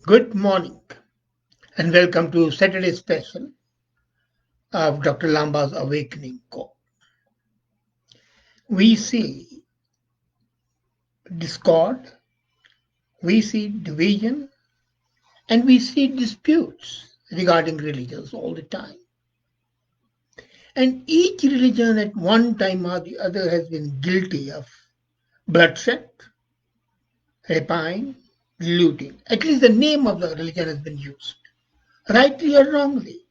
Good morning and welcome to Saturday special of Dr. Lamba's Awakening Call. We see discord, we see division, and we see disputes regarding religions all the time. And each religion at one time or the other has been guilty of bloodshed, rapine, looting. At least the name of the religion has been used, rightly or wrongly.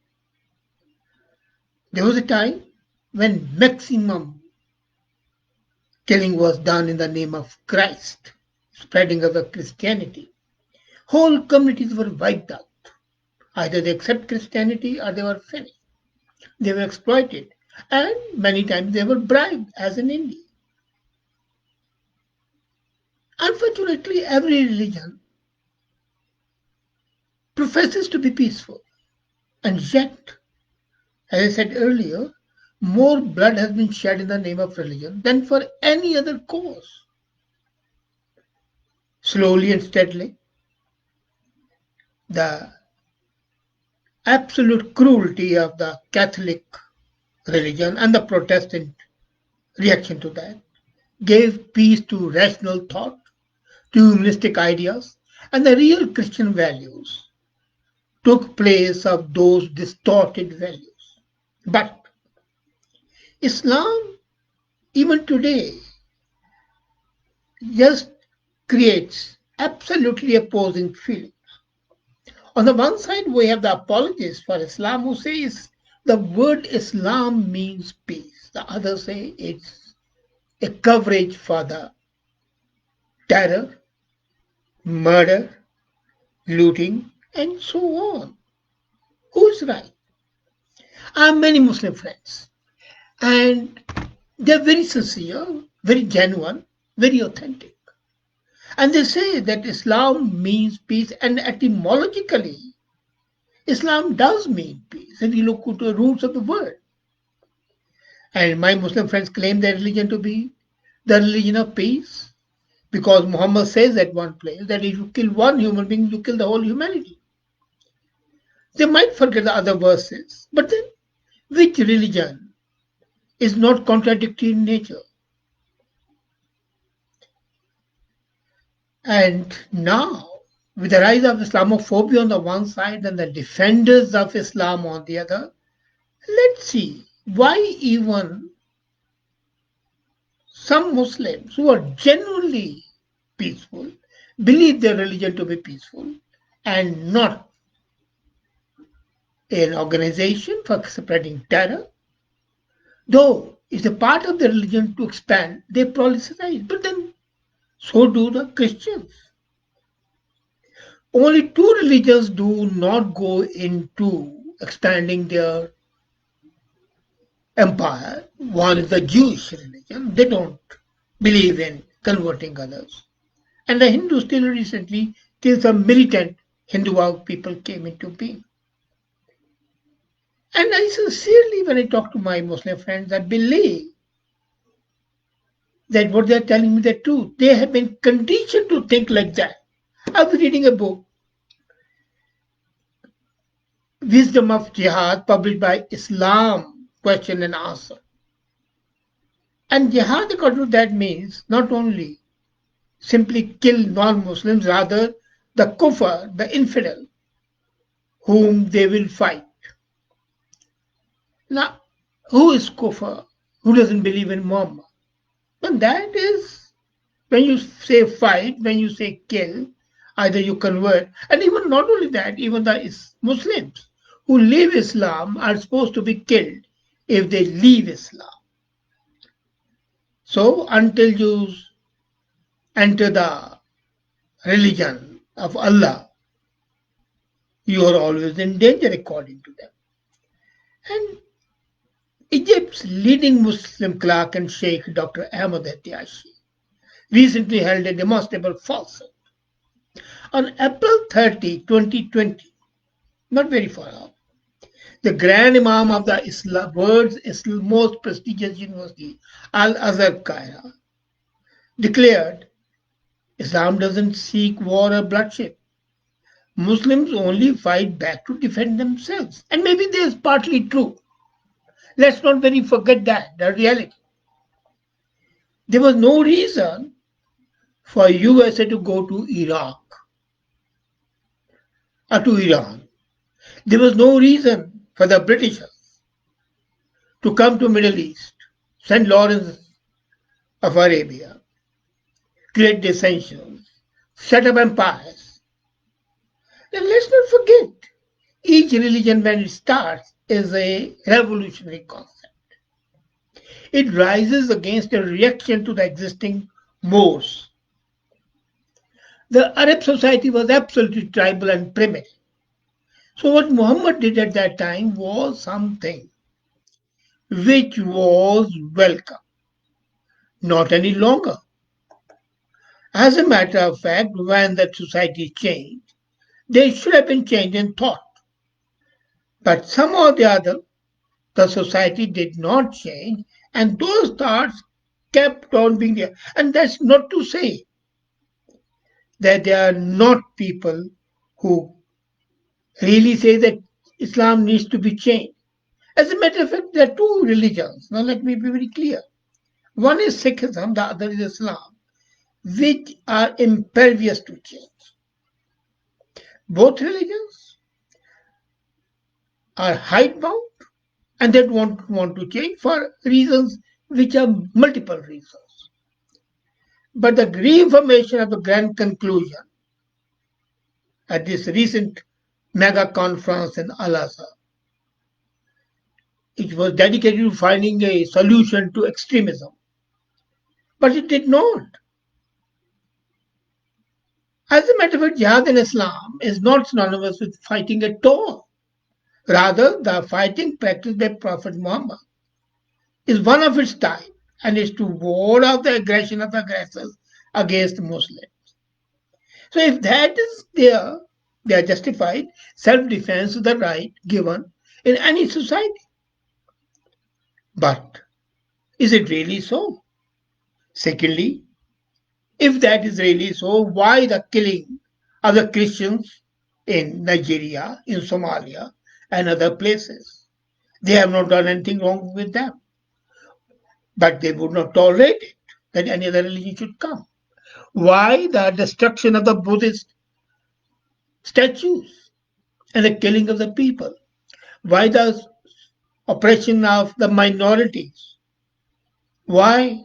There was a time when maximum killing was done in the name of Christ, spreading of the Christianity. Whole communities were wiped out. Either they accept Christianity or they were finished. They were exploited. And many times they were bribed, as in India. Unfortunately, every religion professes to be peaceful. And yet, as I said earlier, more blood has been shed in the name of religion than for any other cause. Slowly and steadily, the absolute cruelty of the Catholic religion and the Protestant reaction to that gave peace to rational thought, to humanistic ideas, and the real Christian values took place of those distorted values. But Islam, even today, just creates absolutely opposing feelings. On the one side, we have the apologists for Islam who say the word Islam means peace. The others say it's a coverage for the terror, murder, looting, and so on. Who's right? I have many Muslim friends, and they're very sincere, very genuine, very authentic. And they say that Islam means peace, and etymologically, Islam does mean peace. If you look at the roots of the word, and my Muslim friends claim their religion to be the religion of peace, because Muhammad says at one place that if you kill one human being, you kill the whole humanity. They might forget the other verses, but then which religion is not contradictory in nature? And now, with the rise of Islamophobia on the one side and the defenders of Islam on the other, let's see why even some Muslims who are genuinely peaceful believe their religion to be peaceful and not an organization for spreading terror. Though it's a part of the religion to expand, they proliferate. But then so do the Christians. Only two religions do not go into expanding their empire. One is the Jewish religion, they don't believe in converting others. And the Hindus still recently, till some militant Hindu people came into being. And I sincerely, when I talk to my Muslim friends, I believe that what they're telling me the truth. They have been conditioned to think like that. I was reading a book, Wisdom of Jihad, published by Islam, question and answer. And jihad, according to that, means not only simply kill non-Muslims, rather the kufr, the infidel, whom they will fight. Now, who is kufr? Who doesn't believe in Muhammad? And that is when you say fight, when you say kill, either you convert, and even not only that, even the Muslims who leave Islam are supposed to be killed if they leave Islam. So until you enter the religion of Allah, you are always in danger according to them. And Egypt's leading Muslim clerk and Sheikh Dr. Ahmed Atiashi recently held a demonstrable falsehood. On April 30, 2020, not very far off, the Grand Imam of the world's most prestigious university, Al Azhar Cairo, declared Islam doesn't seek war or bloodshed, Muslims only fight back to defend themselves. And maybe this is partly true. Let's not very forget that, the reality. There was no reason for USA to go to Iraq or to Iran. There was no reason for the Britishers to come to Middle East, St. Lawrence of Arabia, create dissensions, set up empires. Then let's not forget, each religion when it starts is a revolutionary concept. It rises against a reaction to the existing mores. The Arab society was absolutely tribal and primitive. So what Muhammad did at that time was something which was welcome, not any longer. As a matter of fact, when that society changed, they should have been changed in thought. But somehow or the other, the society did not change, and those thoughts kept on being there. And that's not to say that there are not people who really say that Islam needs to be changed. As a matter of fact, there are two religions. Now, let me be very clear. One is Sikhism, the other is Islam, which are impervious to change. Both religions are hidebound and they don't want to change for reasons which are multiple reasons. But the reaffirmation of the grand conclusion at this recent mega conference in Al Azhar, it was dedicated to finding a solution to extremism. But it did not. As a matter of fact, jihad in Islam is not synonymous with fighting at all. Rather, the fighting practiced by Prophet Muhammad is one of its type and is to ward off the aggression of aggressors against Muslims. So if that is there, they are justified. Self-defense is the right given in any society. But is it really so? Secondly, if that is really so, why the killing of the Christians in Nigeria, in Somalia, and other places? They have not done anything wrong with them. But they would not tolerate it, that any other religion should come. Why the destruction of the Buddhist statues and the killing of the people? Why the oppression of the minorities? Why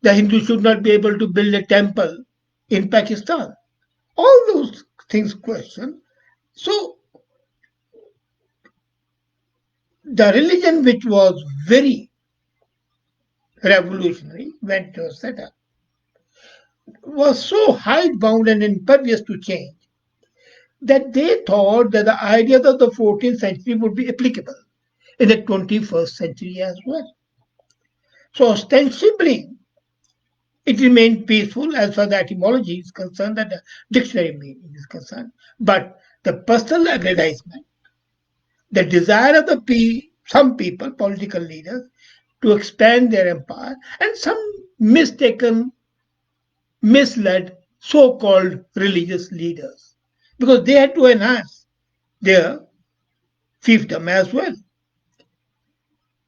the Hindus should not be able to build a temple in Pakistan? All those things question. So the religion which was very revolutionary when it was set up was so hidebound and impervious to change that they thought that the ideas of the 14th century would be applicable in the 21st century as well. So ostensibly, it remained peaceful as far as the etymology is concerned, that the dictionary meaning is concerned. But the personal aggrandizement, the desire of some people, political leaders, to expand their empire, and some mistaken, misled so-called religious leaders, because they had to enhance their fiefdom as well.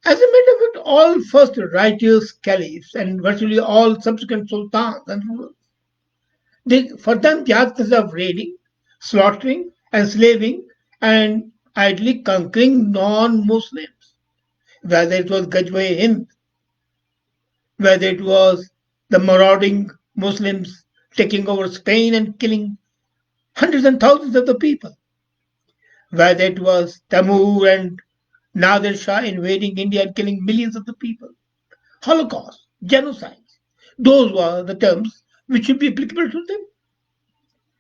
As a matter of fact, all first righteous caliphs and virtually all subsequent sultans and rulers, for them jihad consists of raiding, slaughtering, enslaving, and idly conquering non-Muslims, whether it was Gajwa Hind, whether it was the marauding Muslims taking over Spain and killing hundreds and thousands of the people, whether it was Tamur and Nadir Shah invading India and killing millions of the people. Holocaust, genocide. Those were the terms which should be applicable to them.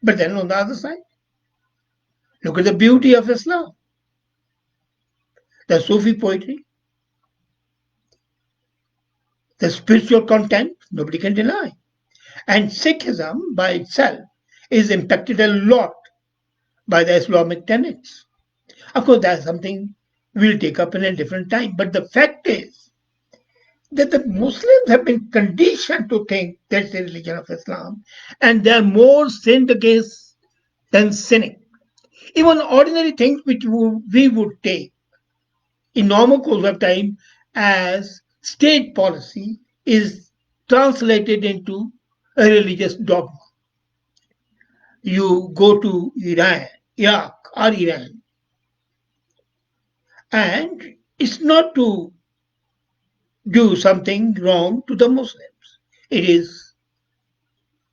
But then on the other side, look at the beauty of Islam. The Sufi poetry, the spiritual content, nobody can deny. And Sikhism by itself is impacted a lot by the Islamic tenets. Of course, that's something we'll take up in a different time. But the fact is that the Muslims have been conditioned to think that's the religion of Islam, and they are more sinned against then sinning. Even ordinary things which we would take in normal course of time as state policy is translated into a religious dogma. You go to Iran, Iraq, or Iran, and it's not to do something wrong to the Muslims. It is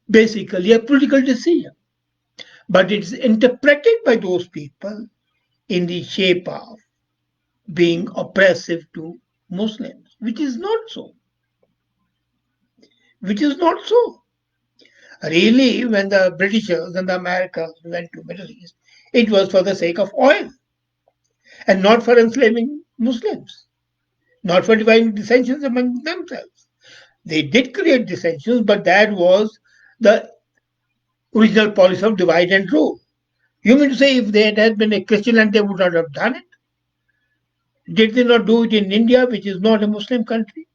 basically a political decision, but it's interpreted by those people in the shape of being oppressive to Muslims, which is not so. Which is not so. Really, when the Britishers and the Americans went to Middle East, it was for the sake of oil and not for enslaving Muslims, not for dividing dissensions among themselves. They did create dissensions, but that was the original policy of divide and rule. You mean to say if there had been a Christian land, they would not have done it? Did they not do it in India, which is not a Muslim country?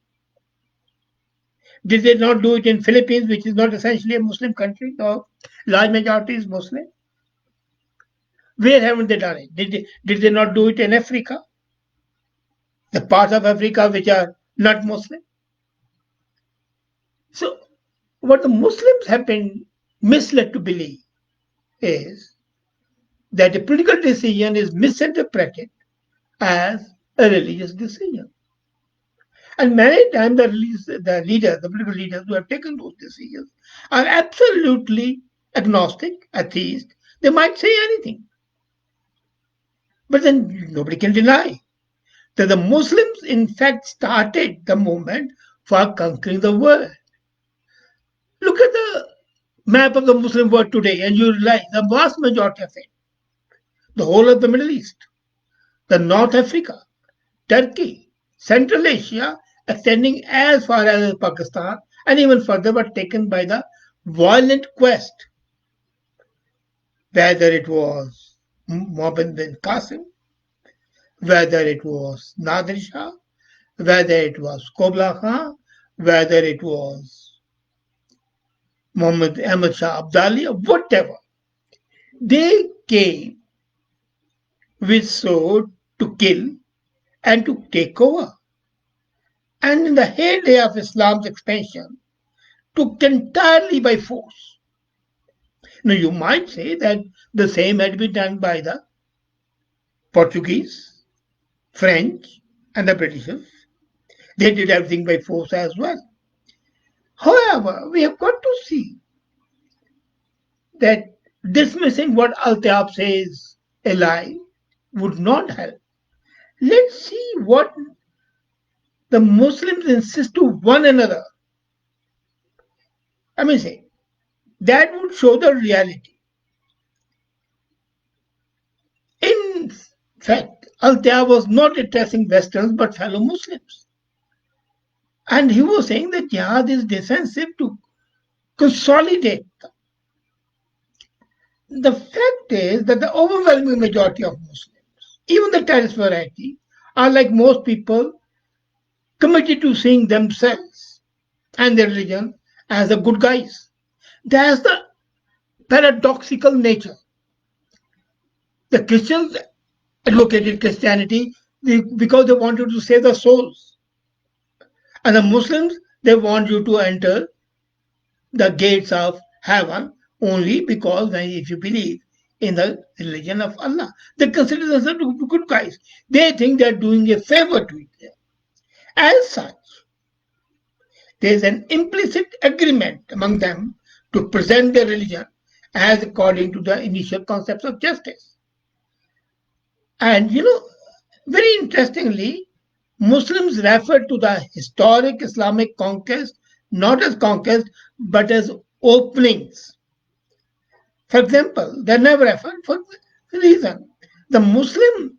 Did they not do it in Philippines, which is not essentially a Muslim country? The large majority is Muslim. Where haven't they done it? Did they not do it in Africa? The parts of Africa which are not Muslim? So, what the Muslims have been misled to believe is that a political decision is misinterpreted as a religious decision. And many times the leaders, the political leaders who have taken those decisions are absolutely agnostic, atheist. They might say anything. But then nobody can deny that the Muslims, in fact, started the movement for conquering the world. Look at the map of the Muslim world today, and you realize the vast majority of it, the whole of the Middle East, the North Africa, Turkey, Central Asia, extending as far as Pakistan, and even further, were taken by the violent quest, whether it was Muhammad bin Qasim, whether it was Nadir Shah, whether it was Kubla Khan, whether it was Muhammad Ahmad Shah Abdali, or whatever. They came with sword to kill and to take over. And in the heyday of Islam's expansion, took entirely by force. Now you might say that the same had been done by the Portuguese, French, and the Britishers. They did everything by force as well. However, we have got to see that dismissing what Al-Tayab says a lie would not help. Let's see what the Muslims insist to one another. I mean, say, that would show the reality. In fact, Al-Tayab was not addressing Westerns but fellow Muslims. And he was saying that jihad is defensive to consolidate them. The fact is that the overwhelming majority of Muslims, even the terrorist variety, are like most people committed to seeing themselves and their religion as the good guys. That's the paradoxical nature. The Christians advocated Christianity because they wanted to save the souls. And the Muslims, they want you to enter the gates of heaven only because if you believe in the religion of Allah. They consider themselves to be good guys. They think they're doing a favor to it. As such, there is an implicit agreement among them to present their religion as according to the initial concepts of justice. And very interestingly, Muslims refer to the historic Islamic conquest not as conquest but as openings. For example, they never referred for the reason. The Muslim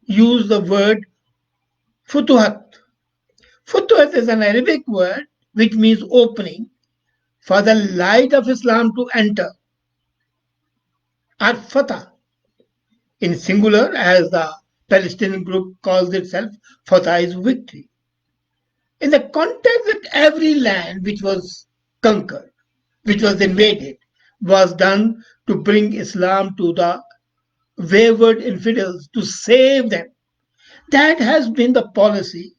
use the word futuhat. Futuhat is an Arabic word which means opening for the light of Islam to enter. Or fatah in singular, as the Palestinian group calls itself, fatah is victory. In the context that every land which was conquered, which was invaded, was done to bring Islam to the wayward infidels, to save them. That has been the policy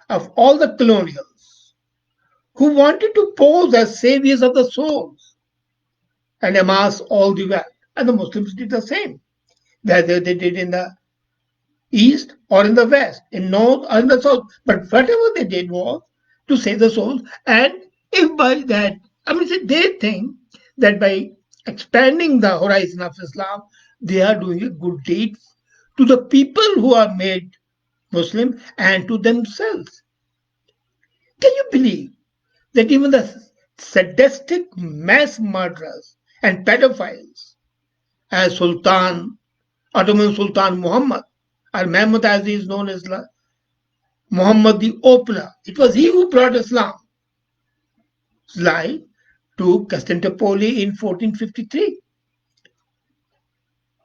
of all the colonials who wanted to pose as saviors of the souls and amass all the wealth. And the Muslims did the same, whether they did in the east or in the west, in north or in the south. But whatever they did was to save the souls. And if by that, I mean, they think that by expanding the horizon of Islam, they are doing a good deed to the people who are made Muslim and to themselves. Can you believe that even the sadistic mass murderers and pedophiles, as Ottoman Sultan Muhammad, or Mehmed as he is known as Muhammad the Opener, it was he who brought Islam's light to Constantinople in 1453.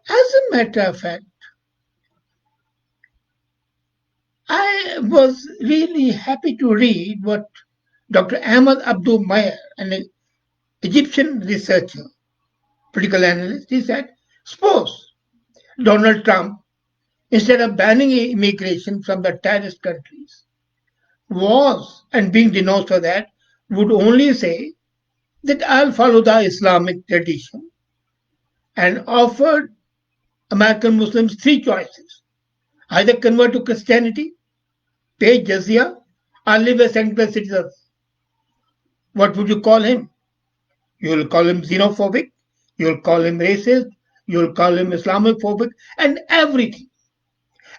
As a matter of fact, I was really happy to read what Dr. Ahmad Abdul Mayer, an Egyptian researcher, political analyst, he said, suppose Donald Trump, instead of banning immigration from the terrorist countries, was and being denounced for that, would only say that I'll follow the Islamic tradition and offered American Muslims three choices: either convert to Christianity, pay jizya, or live as second-class citizens. What would you call him? You'll call him xenophobic, you'll call him racist, you'll call him Islamophobic, and everything.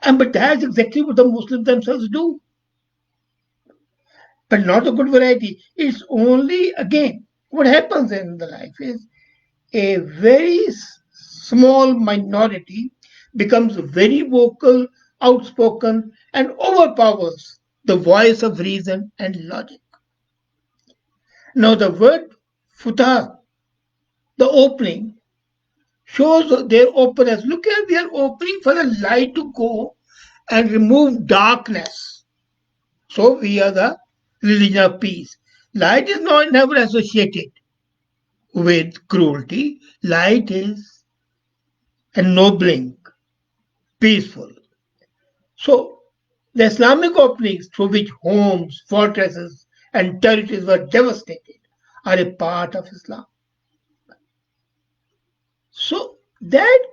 And but that's exactly what the Muslims themselves do. But not a good variety. It's only again what happens in the life is a very small minority becomes very vocal, outspoken, and overpowers the voice of reason and logic. Now, the word futah, the opening, shows their openness. Look at their opening for the light to go and remove darkness. So, we are the religion of peace. Light is not never associated with cruelty. Light is ennobling, peaceful. So, the Islamic openings through which homes, fortresses, and territories were devastated are a part of Islam. So, that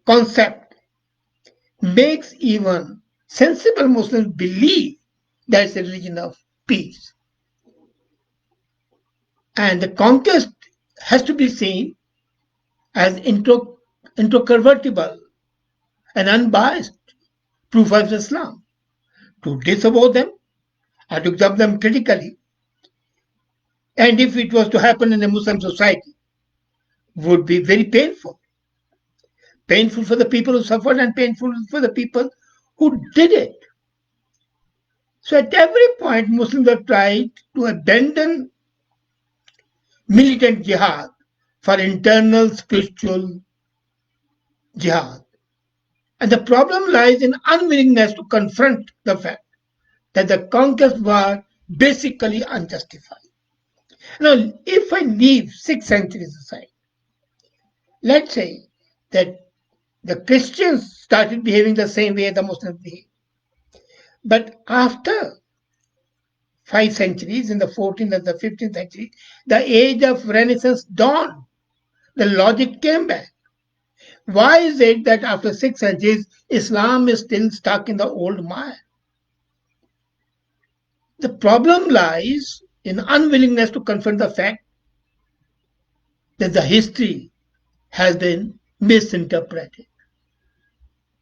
concept makes even sensible Muslims believe that it's a religion of peace. And the conquest has to be seen as incontrovertible and unbiased proof of Islam. To disavow them or to examine them critically, and if it was to happen in a Muslim society, would be very painful. Painful for the people who suffered and painful for the people who did it. So at every point, Muslims have tried to abandon militant jihad for internal spiritual jihad. And the problem lies in unwillingness to confront the fact that the conquest was basically unjustified. Now, if I leave 6 centuries aside, let's say that the Christians started behaving the same way the Muslims behave. But after 5 centuries, in the 14th and the 15th century, the age of Renaissance dawned. The logic came back. Why is it that after 6 centuries, Islam is still stuck in the old mire? The problem lies in unwillingness to confront the fact that the history has been misinterpreted.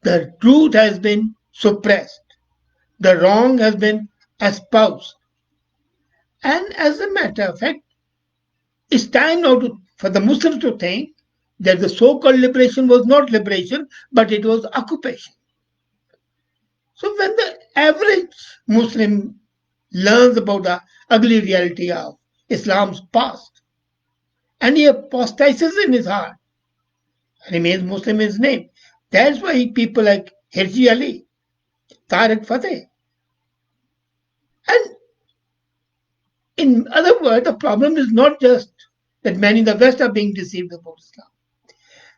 The truth has been suppressed. The wrong has been espoused. And as a matter of fact, it's time now for the Muslims to think that the so-called liberation was not liberation, but it was occupation. So when the average Muslim learns about the ugly reality of Islam's past, and he apostatizes in his heart, remains Muslim in his name. That's why people like Hirji Ali, Tariq Fateh. And in other words, the problem is not just that many in the West are being deceived about Islam.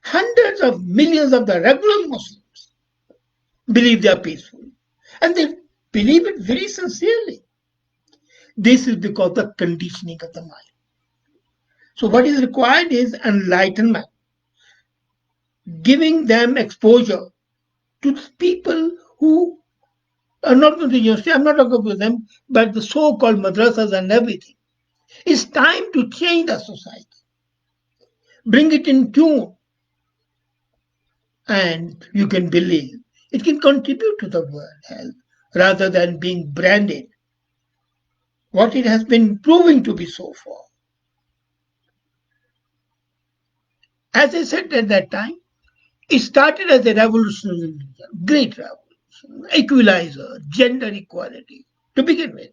Hundreds of millions of the regular Muslims believe they are peaceful. And they believe it very sincerely. This is because of the conditioning of the mind. So what is required is enlightenment, giving them exposure to people who are not in the university. I'm not talking about them, but the so-called madrasas and everything. It's time to change the society, bring it in tune, and you can believe it can contribute to the world health rather than being branded what it has been proving to be so far. As I said at that time, it started as a revolutionary religion, great revolution, equalizer, gender equality to begin with,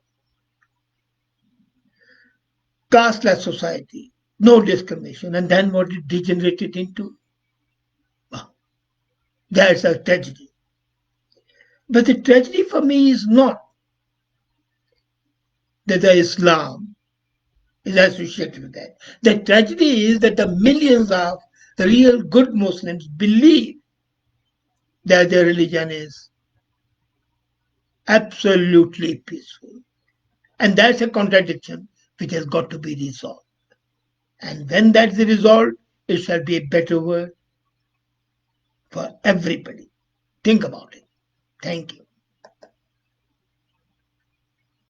casteless society, no discrimination, and then what it degenerated into? Wow, that's a tragedy. But the tragedy for me is not that the Islam is associated with that. The tragedy is that the millions of real good Muslims believe that their religion is absolutely peaceful. And that's a contradiction which has got to be resolved. And when that's resolved, it shall be a better world for everybody. Think about it. Thank you.